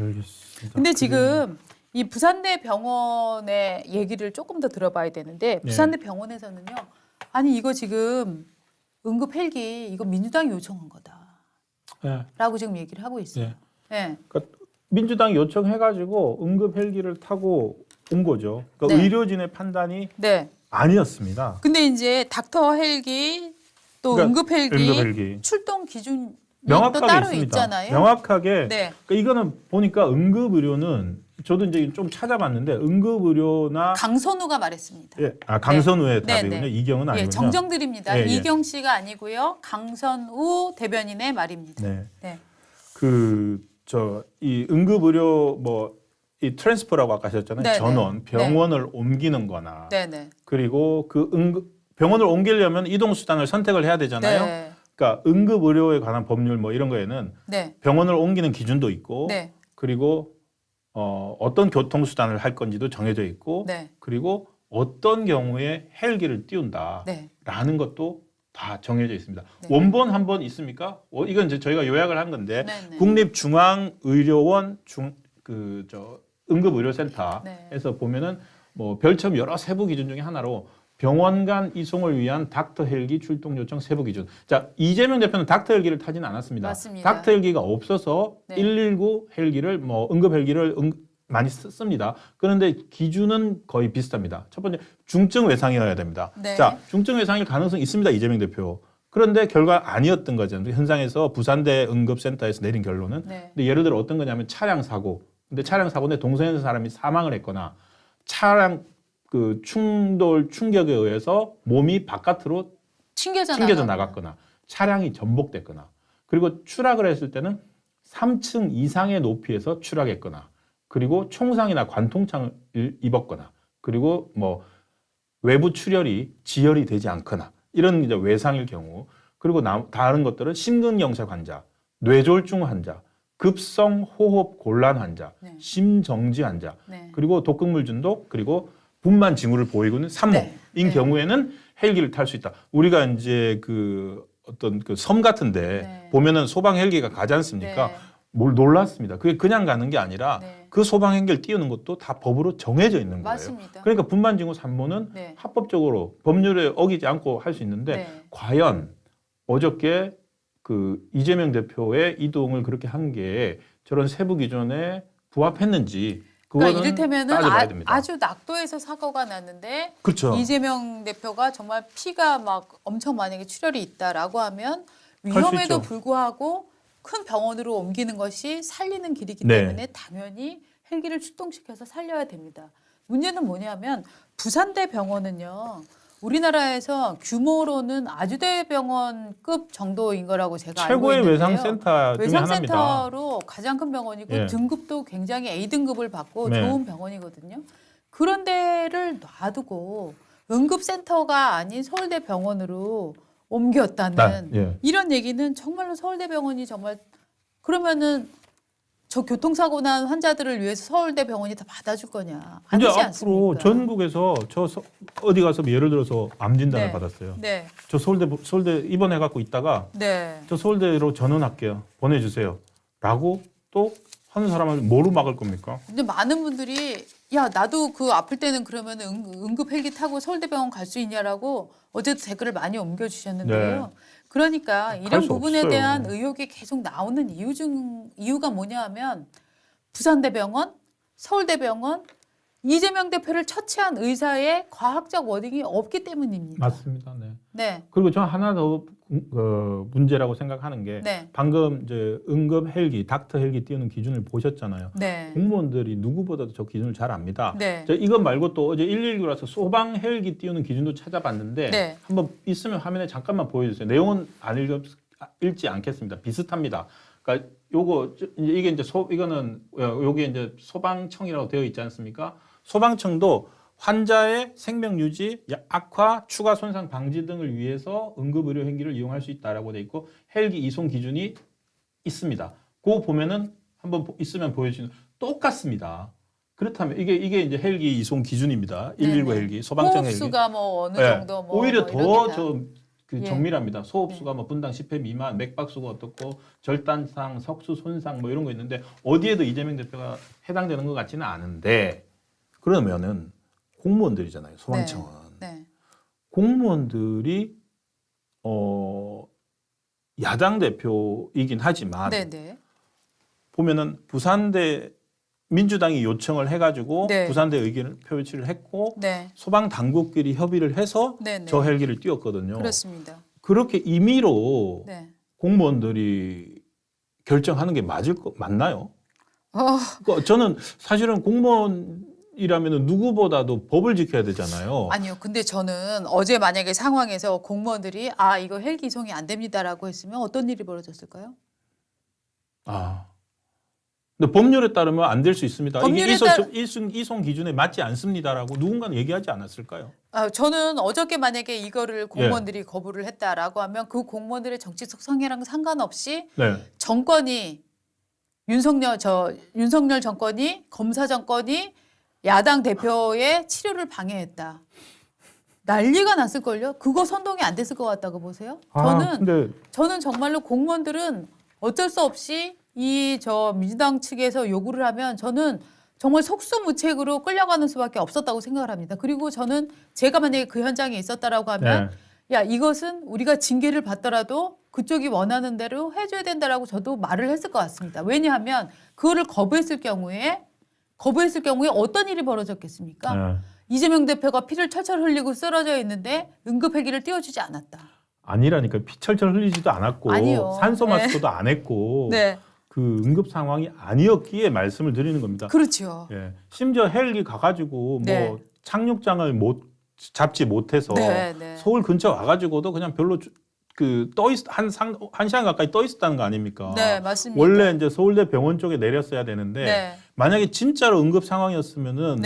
알겠습니다. 근데 지금 이 부산대 병원의 얘기를 조금 더 들어봐야 되는데 부산대 병원에서는요. 아니 이거 지금 응급 헬기 이거 민주당이 요청한 거다라고 지금 얘기를 하고 있어요. 네. 그러니까 민주당이 요청해가지고 응급 헬기를 타고 온 거죠. 그러니까 의료진의 판단이 아니었습니다. 근데 이제 닥터 헬기 또 그러니까 응급 헬기 출동 기준이 또 따로 있습니다. 있잖아요. 명확하게. 그러니까 이거는 보니까 응급 의료는 저도 이제 좀 찾아봤는데 응급 의료나 강선우가 말했습니다. 강선우의 답이군요. 이경은 아니군요. 정정드립니다. 이경 씨가 아니고요. 강선우 대변인의 말입니다. 이 응급 의료 이 트랜스퍼라고 아까 하셨잖아요. 전원, 병원을 옮기는 거나 그리고 그 병원을 옮기려면 이동 수단을 선택을 해야 되잖아요. 그러니까 응급 의료에 관한 법률 이런 거에는 병원을 옮기는 기준도 있고 그리고 어떤 교통 수단을 할 건지도 정해져 있고 그리고 어떤 경우에 헬기를 띄운다라는 것도 다 정해져 있습니다. 원본 한 번 있습니까? 이건 이제 저희가 요약을 한 건데 국립중앙의료원 응급의료센터에서 보면은 별첨 여러 세부 기준 중에 하나로 병원 간 이송을 위한 닥터 헬기 출동 요청 세부 기준. 자, 이재명 대표는 닥터 헬기를 타지는 않았습니다. 맞습니다. 닥터 헬기가 없어서 119 헬기를 응급 헬기를 많이 씁니다. 그런데 기준은 거의 비슷합니다. 첫 번째 중증 외상이어야 됩니다. 자, 중증 외상일 가능성이 있습니다. 이재명 대표. 그런데 결과 아니었던 거죠. 현장에서 부산대 응급센터에서 내린 결론은. 근데 예를 들어 어떤 거냐면 차량 사고. 근데 차량 사고인데 동선에서 사람이 사망을 했거나 차량 충돌 충격에 의해서 몸이 바깥으로 튕겨져 나갔거나 차량이 전복됐거나 그리고 추락을 했을 때는 3층 이상의 높이에서 추락했거나 그리고 총상이나 관통창을 입었거나 그리고 외부 출혈이 지혈이 되지 않거나 이런 이제 외상일 경우 그리고 다른 것들은 심근경색 환자, 뇌졸중 환자, 급성 호흡 곤란 환자, 심정지 환자 그리고 독극물 중독 그리고 분만 징후를 보이고 있는 산모인 경우에는 헬기를 탈 수 있다. 우리가 이제 어떤 섬 같은데 보면은 소방 헬기가 가지 않습니까? 뭘 놀랐습니다. 그게 그냥 가는 게 아니라 그 소방 헬기를 띄우는 것도 다 법으로 정해져 있는 거예요. 맞습니다. 그러니까 분만 징후 산모는 합법적으로 법률에 어기지 않고 할 수 있는데 과연 어저께 이재명 대표의 이동을 그렇게 한 게 저런 세부 기준에 부합했는지 그러니까 이를테면 아주 낙도에서 사고가 났는데 이재명 대표가 정말 피가 막 엄청 만약에 출혈이 있다라고 하면 위험에도 불구하고 큰 병원으로 옮기는 것이 살리는 길이기 때문에 당연히 헬기를 출동시켜서 살려야 됩니다. 문제는 뭐냐면 부산대 병원은요. 우리나라에서 규모로는 아주대병원급 정도인 거라고 제가 알고 있는데요. 최고의 외상센터 중에 하나입니다. 외상센터로 가장 큰 병원이고 등급도 굉장히 A등급을 받고 좋은 병원이거든요. 그런 데를 놔두고 응급센터가 아닌 서울대병원으로 옮겼다는 이런 얘기는 정말로 서울대병원이 정말 그러면은 저 교통사고 난 환자들을 위해서 서울대병원이 다 받아줄 거냐? 안 되지 않습니까? 앞으로 전국에서 어디 가서 예를 들어서 암 진단을 받았어요. 저 서울대 입원해 갖고 있다가 저 서울대로 전원할게요. 보내주세요. 라고 또 하는 사람을 뭐로 막을 겁니까? 근데 많은 분들이 야 나도 아플 때는 그러면 응급 헬기 타고 서울대병원 갈 수 있냐라고 어제도 댓글을 많이 옮겨주셨는데요. 그러니까 이런 부분에 없어요. 대한 의혹이 계속 나오는 이유가 뭐냐 하면 부산대병원, 서울대병원, 이재명 대표를 처치한 의사의 과학적 워딩이 없기 때문입니다. 맞습니다. 그리고 저 하나 더 문제라고 생각하는 게 방금 이제 응급 헬기, 닥터 헬기 띄우는 기준을 보셨잖아요. 공무원들이 누구보다도 저 기준을 잘 압니다. 이것 말고 또 어제 119라서 소방 헬기 띄우는 기준도 찾아봤는데 한번 있으면 화면에 잠깐만 보여주세요. 내용은 안 읽지 않겠습니다. 비슷합니다. 그러니까 이게 이제 여기 이제 소방청이라고 되어 있지 않습니까? 소방청도 환자의 생명 유지, 악화, 추가 손상 방지 등을 위해서 응급의료 헬기를 이용할 수 있다라고 돼 있고 헬기 이송 기준이 있습니다. 그거 보면은 한번 있으면 보여주시면 똑같습니다. 그렇다면 이게 이제 헬기 이송 기준입니다. 119 헬기, 소방청 헬기. 호흡수가 어느 정도 오히려 더 그 정밀합니다. 소흡수가 뭐 분당 10회 미만, 맥박수가 어떻고 절단상, 석수 손상 뭐 이런 거 있는데 어디에도 이재명 대표가 해당되는 것 같지는 않은데 그러면은 공무원들이잖아요. 소방청은. 네. 공무원들이 야당 대표이긴 하지만 보면은 부산대 민주당이 요청을 해가지고 부산대 의견을 표시를 했고 소방 당국끼리 협의를 해서 저 헬기를 띄웠거든요. 그렇습니다. 그렇게 임의로 공무원들이 결정하는 게 맞나요? 그러니까 저는 사실은 공무원이라면 누구보다도 법을 지켜야 되잖아요. 아니요. 근데 저는 어제 만약에 상황에서 공무원들이 이거 헬기 이송이 안 됩니다라고 했으면 어떤 일이 벌어졌을까요? 근데 법률에 따르면 안 될 수 있습니다. 이게 이송 기준에 맞지 않습니다라고 누군가는 얘기하지 않았을까요? 저는 어저께 만약에 이거를 공무원들이 거부를 했다라고 하면 그 공무원들의 정치적 성향랑 상관없이 정권이 윤석열 정권이 검사 정권이 야당 대표의 치료를 방해했다. 난리가 났을걸요? 그거 선동이 안 됐을 것 같다고 보세요? 저는 정말로 공무원들은 어쩔 수 없이 민주당 측에서 요구를 하면 저는 정말 속수무책으로 끌려가는 수밖에 없었다고 생각을 합니다. 그리고 저는 제가 만약에 그 현장에 있었다라고 하면 야, 이것은 우리가 징계를 받더라도 그쪽이 원하는 대로 해줘야 된다라고 저도 말을 했을 것 같습니다. 왜냐하면 그거를 거부했을 경우에 어떤 일이 벌어졌겠습니까? 이재명 대표가 피를 철철 흘리고 쓰러져 있는데 응급헬기를 띄워주지 않았다. 아니라니까. 피 철철 흘리지도 않았고 산소 마스크도 안 했고 그 응급 상황이 아니었기에 말씀을 드리는 겁니다. 그렇죠. 심지어 헬기 가가지고 뭐 착륙장을 잡지 못해서 서울 근처 와가지고도 그냥 별로 한 시간 가까이 떠 있었다는 거 아닙니까? 네, 맞습니다. 원래 이제 서울대 병원 쪽에 내렸어야 되는데 만약에 진짜로 응급 상황이었으면은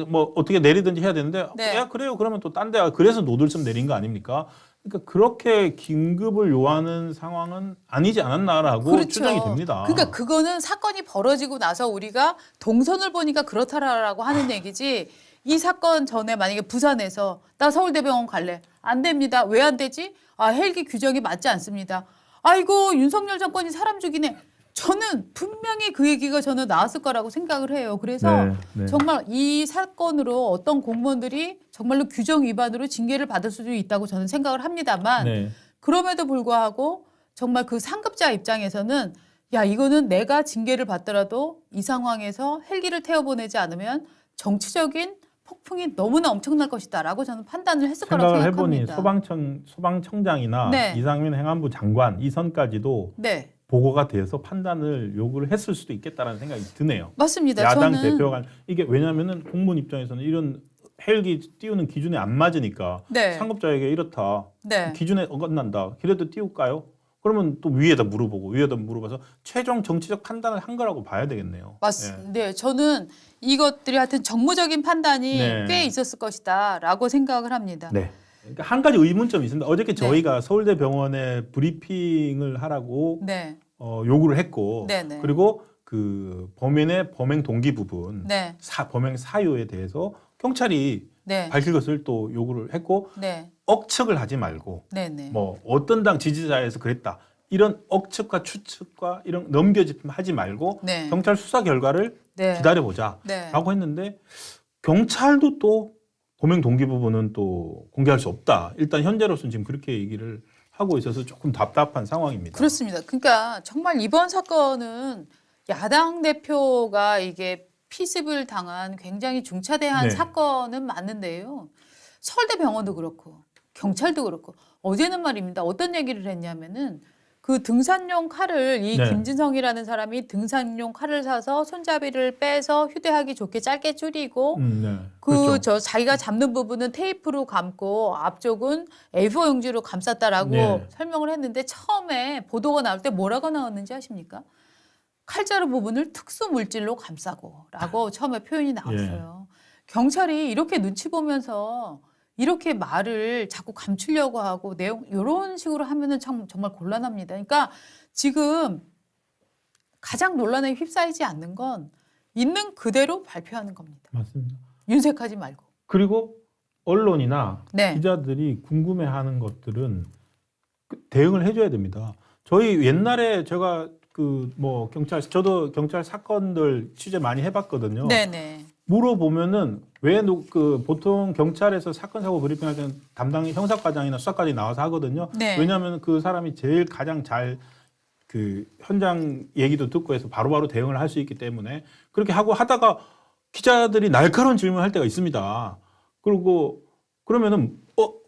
뭐 어떻게 내리든지 해야 되는데 야 그래요 그러면 또 딴 데 그래서 노들섬 내린 거 아닙니까? 그러니까 그렇게 긴급을 요하는 상황은 아니지 않았나라고 추정이 됩니다. 그러니까 그거는 사건이 벌어지고 나서 우리가 동선을 보니까 그렇다라고 하는 얘기지. 이 사건 전에 만약에 부산에서 나 서울대병원 갈래. 안 됩니다. 왜 안 되지? 헬기 규정이 맞지 않습니다. 아이고 윤석열 정권이 사람 죽이네. 저는 분명히 그 얘기가 저는 나왔을 거라고 생각을 해요. 그래서 정말 이 사건으로 어떤 공무원들이 정말로 규정 위반으로 징계를 받을 수도 있다고 저는 생각을 합니다만 그럼에도 불구하고 정말 그 상급자 입장에서는 야 이거는 내가 징계를 받더라도 이 상황에서 헬기를 태워보내지 않으면 정치적인 폭풍이 너무나 엄청날 것이다라고 저는 판단을 했을 거라고 생각합니다. 해보니 소방청장이나 이상민 행안부 장관 이 선까지도 보고가 돼서 판단을 요구를 했을 수도 있겠다라는 생각이 드네요. 맞습니다. 야당 대표가 이게 왜냐하면은 공무원 입장에서는 이런 헬기 띄우는 기준에 안 맞으니까 상급자에게 이렇다. 기준에 어긋난다. 그래도 띄울까요? 그러면 또 위에다 물어봐서 최종 정치적 판단을 한 거라고 봐야 되겠네요. 맞습니다. 저는 이것들이 하여튼 정무적인 판단이 꽤 있었을 것이다라고 생각을 합니다. 그러니까 한 가지 의문점이 있습니다. 어저께 저희가 서울대병원에 브리핑을 하라고 요구를 했고 그리고 그 범인의 범행 동기 부분, 범행 사유에 대해서 경찰이 밝힐 것을 또 요구를 했고 억측을 하지 말고 뭐 어떤 당 지지자에서 그랬다. 이런 억측과 추측과 이런 넘겨짚음 하지 말고 경찰 수사 결과를 기다려보자라고 했는데 경찰도 또 범행 동기 부분은 또 공개할 수 없다. 일단 현재로서는 지금 그렇게 얘기를 하고 있어서 조금 답답한 상황입니다. 그렇습니다. 그러니까 정말 이번 사건은 야당 대표가 이게 피습을 당한 굉장히 중차대한 사건은 맞는데요. 서울대병원도 그렇고 경찰도 그렇고 어제는 말입니다. 어떤 얘기를 했냐면은 그 등산용 칼을 김진성이라는 사람이 등산용 칼을 사서 손잡이를 빼서 휴대하기 좋게 짧게 줄이고 자기가 잡는 부분은 테이프로 감고 앞쪽은 A4 용지로 감쌌다라고 설명을 했는데 처음에 보도가 나올 때 뭐라고 나왔는지 아십니까? 칼자루 부분을 특수 물질로 감싸고라고 처음에 표현이 나왔어요. 경찰이 이렇게 눈치 보면서 이렇게 말을 자꾸 감추려고 하고 이런 식으로 하면은 정말 곤란합니다. 그러니까 지금 가장 논란에 휩싸이지 않는 건 있는 그대로 발표하는 겁니다. 맞습니다. 윤색하지 말고. 그리고 언론이나 네. 기자들이 궁금해하는 것들은 대응을 해줘야 됩니다. 저희 옛날에 제가 저도 경찰 사건들 취재 많이 해봤거든요. 네네. 물어보면은 왜 보통 경찰에서 사건 사고 브리핑할 때는 담당 형사과장이나 수사과장이 나와서 하거든요. 네. 왜냐하면 그 사람이 제일 가장 잘 그 현장 얘기도 듣고 해서 바로바로 대응을 할 수 있기 때문에 그렇게 하고 하다가 기자들이 날카로운 질문을 할 때가 있습니다. 그러면은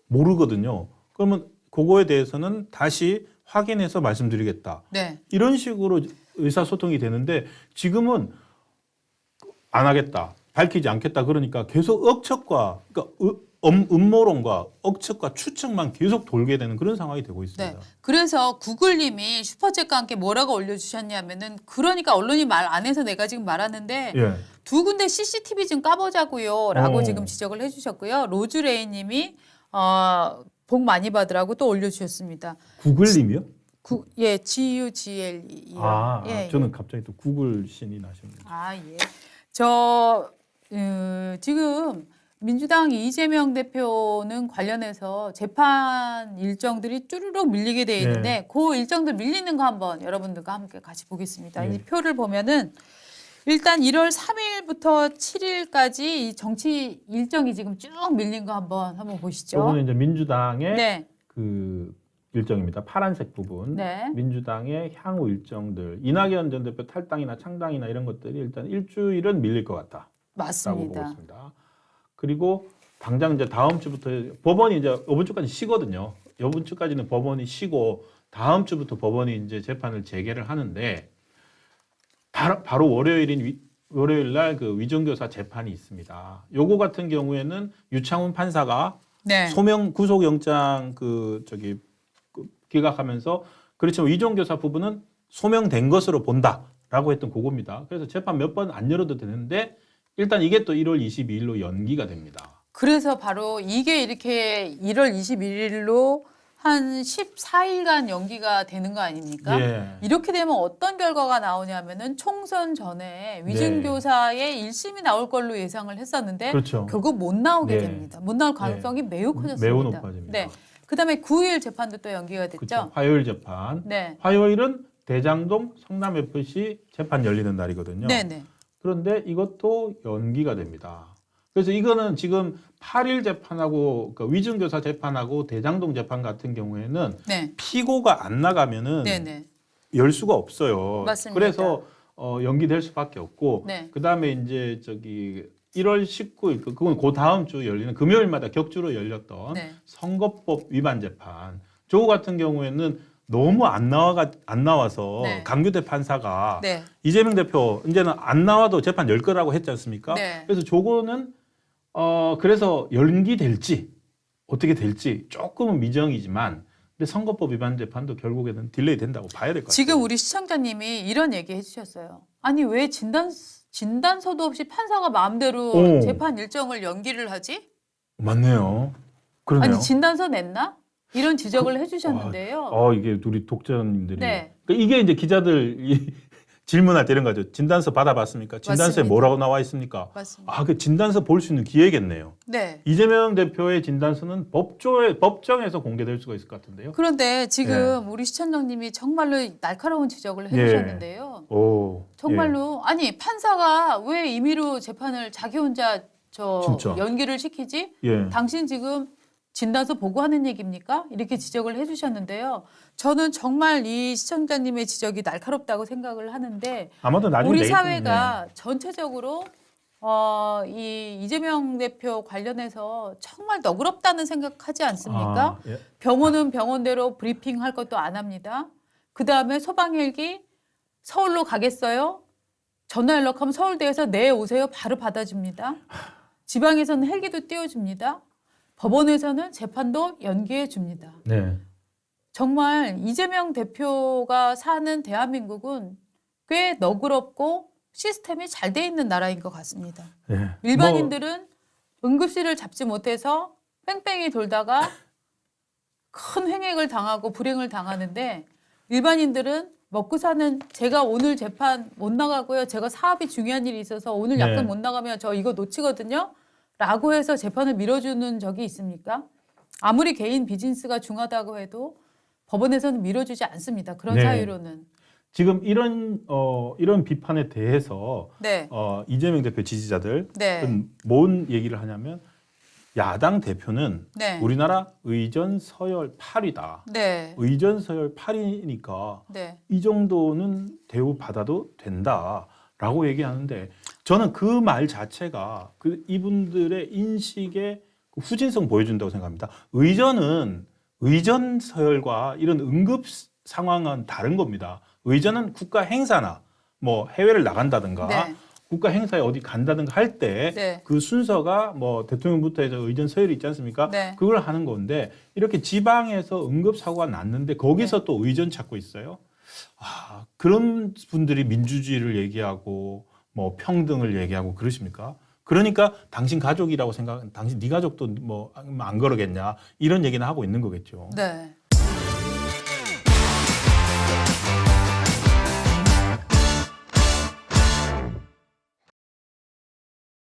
모르거든요. 그러면 그거에 대해서는 다시 확인해서 말씀드리겠다. 네. 이런 식으로 의사소통이 되는데 지금은 안 하겠다. 밝히지 않겠다. 그러니까 계속 억측과 그러니까 음모론과 억측과 추측만 계속 돌게 되는 그런 상황이 되고 있습니다. 네. 그래서 구글님이 슈퍼챗과 함께 뭐라고 올려주셨냐면은 그러니까 언론이 말 안 해서 내가 지금 말하는데 예. 두 군데 CCTV 좀 까보자고요라고 지금 지적을 해주셨고요. 로즈레이님이 복 많이 받으라고 또 올려주셨습니다. 구글님이요? 예, GUGLE요. 예, 저는 갑자기 또 구글 신이 나십니다. 예. 지금 민주당 이재명 대표는 관련해서 재판 일정들이 쭈르륵 밀리게 돼 있는데 그 일정들 밀리는 거 한번 여러분들과 함께 같이 보겠습니다. 이 표를 보면은 일단 1월 3일부터 7일까지 이 정치 일정이 지금 쭉 밀린 거 한번 보시죠. 이거는 이제 민주당의 네. 그 일정입니다. 파란색 부분. 네. 민주당의 향후 일정들. 이낙연 전 대표 탈당이나 창당이나 이런 것들이 일단 일주일은 밀릴 것 같다. 맞습니다. 보고 있습니다. 그리고 당장 이제 다음 주부터 법원이 이제 이번 주까지 쉬거든요. 이번 주까지는 법원이 쉬고 다음 주부터 법원이 이제 재판을 재개를 하는데 바로 월요일 날 그 위정교사 재판이 있습니다. 요거 같은 경우에는 유창훈 판사가 네. 소명 구속영장 기각하면서 그렇지만 위정교사 부분은 소명된 것으로 본다라고 했던 그겁니다. 그래서 재판 몇 번 안 열어도 되는데 일단 이게 또 1월 22일로 연기가 됩니다. 그래서 바로 이게 이렇게 1월 21일로 한 14일간 연기가 되는 거 아닙니까? 예. 이렇게 되면 어떤 결과가 나오냐면은 총선 전에 위증교사의 1심이 나올 걸로 예상을 했었는데 그렇죠. 결국 못 나오게 됩니다. 못 나올 가능성이 매우 커졌습니다. 매우 높아집니다. 네. 그다음에 9일 재판도 또 연기가 됐죠. 그렇죠. 화요일 재판. 네. 화요일은 대장동 성남FC 재판 열리는 날이거든요. 네네. 그런데 이것도 연기가 됩니다. 그래서 이거는 지금 8일 재판하고 그러니까 위증교사 재판하고 대장동 재판 같은 경우에는 네. 피고가 안 나가면은 네네. 열 수가 없어요. 맞습니다. 그래서 연기될 수밖에 없고 네. 그다음에 이제 1월 19일 그건 그 다음 주 열리는 금요일마다 격주로 열렸던 네. 선거법 위반 재판. 저거 같은 경우에는 너무 안 나와서 네. 강규대 판사가 네. 이재명 대표 이제는 안 나와도 재판 열 거라고 했지 않습니까? 네. 그래서 저거는 그래서 연기될지 어떻게 될지 조금은 미정이지만 근데 선거법 위반 재판도 결국에는 딜레이 된다고 봐야 될 것 같아요. 지금 우리 시청자님이 이런 얘기 해주셨어요. 아니 왜 진단서도 없이 판사가 마음대로 재판 일정을 연기를 하지? 맞네요. 그러네요. 아니 진단서 냈나? 이런 지적을 해주셨는데요. 이게 우리 독자님들이 네. 그러니까 이게 이제 기자들이 질문할 때 이런 거죠. 진단서 받아봤습니까? 진단서에 맞습니다. 뭐라고 나와 있습니까? 맞습니다. 그 진단서 볼 수 있는 기회겠네요. 네. 이재명 대표의 진단서는 법정에서 공개될 수가 있을 것 같은데요. 그런데 지금 우리 시청자님이 정말로 날카로운 지적을 해주셨는데요. 정말로 아니 판사가 왜 임의로 재판을 자기 혼자 진짜. 연기를 시키지? 예. 당신 지금 진단서 보고하는 얘기입니까? 이렇게 지적을 해주셨는데요. 저는 정말 이 시청자님의 지적이 날카롭다고 생각을 하는데 아마도 나중에 우리 사회가 전체적으로 이 이재명 대표 관련해서 정말 너그럽다는 생각하지 않습니까? 예. 병원은 병원대로 브리핑할 것도 안 합니다. 그다음에 소방헬기 서울로 가겠어요? 전화 연락하면 서울대에서 네 오세요. 바로 받아줍니다. 지방에서는 헬기도 띄워줍니다. 법원에서는 재판도 연기해 줍니다. 네. 정말 이재명 대표가 사는 대한민국은 꽤 너그럽고 시스템이 잘 돼 있는 나라인 것 같습니다. 네. 일반인들은 응급실을 잡지 못해서 뺑뺑이 돌다가 큰 횡액을 당하고 불행을 당하는데 일반인들은 먹고 사는 제가 오늘 재판 못 나가고요. 제가 사업이 중요한 일이 있어서 오늘 약간 못 나가면 저 이거 놓치거든요. 라고 해서 재판을 밀어주는 적이 있습니까? 아무리 개인 비즈니스가 중하다고 해도 법원에서는 밀어주지 않습니다. 그런 네. 사유로는. 지금 이런 비판에 대해서 네. 이재명 대표 지지자들은 네. 뭔 얘기를 하냐면 야당 대표는 네. 우리나라 의전 서열 8위다. 네. 의전 서열 8위니까 네. 이 정도는 대우받아도 된다라고 얘기하는데 저는 그 말 자체가 이분들의 인식의 후진성 보여준다고 생각합니다. 의전 서열과 이런 응급 상황은 다른 겁니다. 의전은 국가 행사나 뭐 해외를 나간다든가 네. 국가 행사에 어디 간다든가 할 때 그 네. 순서가 뭐 대통령부터 해서 의전 서열이 있지 않습니까? 네. 그걸 하는 건데 이렇게 지방에서 응급 사고가 났는데 거기서 또 의전 찾고 있어요. 그런 분들이 민주주의를 얘기하고 뭐 평등을 얘기하고 그러십니까? 그러니까 당신 가족이라고 당신 네 가족도 뭐 안 그러겠냐 이런 얘기는 하고 있는 거겠죠. 네.